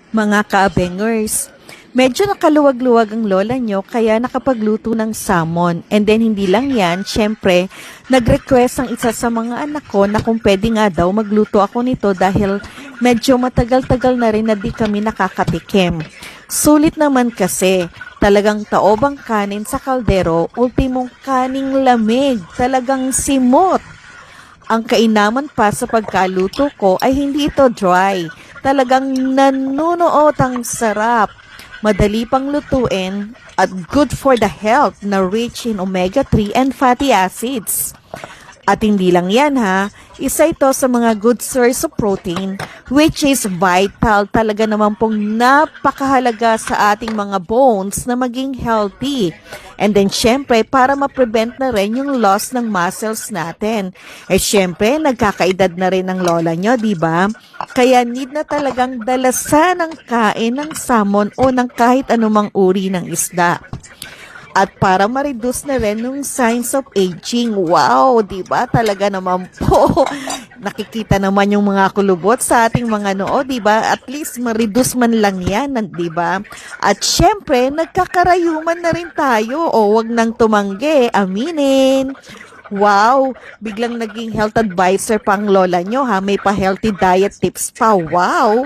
Mga kaabengers, medyo nakaluwag-luwag ang lola nyo kaya nakapagluto ng salmon. And then hindi lang yan, syempre, nag-request ang isa sa mga anak ko na kung pwede nga daw magluto ako nito dahil medyo matagal-tagal na rin na di kami nakakatikim. Sulit naman kasi, talagang taobang kanin sa kaldero, ultimong kaning lamig, talagang simot. Ang kainaman pa sa pagkaluto ko ay hindi ito dry. Talagang nanunuot ang sarap. Madali pang lutuin at good for the health na rich in omega-3 and fatty acids. At hindi lang yan ha, isa ito sa mga good source of protein which is vital talaga naman pong napakahalaga sa ating mga bones na maging healthy. And then syempre para ma-prevent na rin yung loss ng muscles natin. Eh syempre nagkakaedad na rin ang lola nyo, di ba? Kaya need na talagang dalasan ng kain ng salmon o ng kahit anumang uri ng isda. At para ma-reduce na rin yung signs of aging. Wow, di ba? Talaga naman po. Nakikita naman yung mga kulubot sa ating mga noo, di ba? At least ma-reduce man lang yan, di ba? At syempre, nagkakarayuman na rin tayo. O wag nang tumanggi, aminin. Wow, biglang naging health advisor pang lola nyo ha. May pa-healthy diet tips pa. Wow.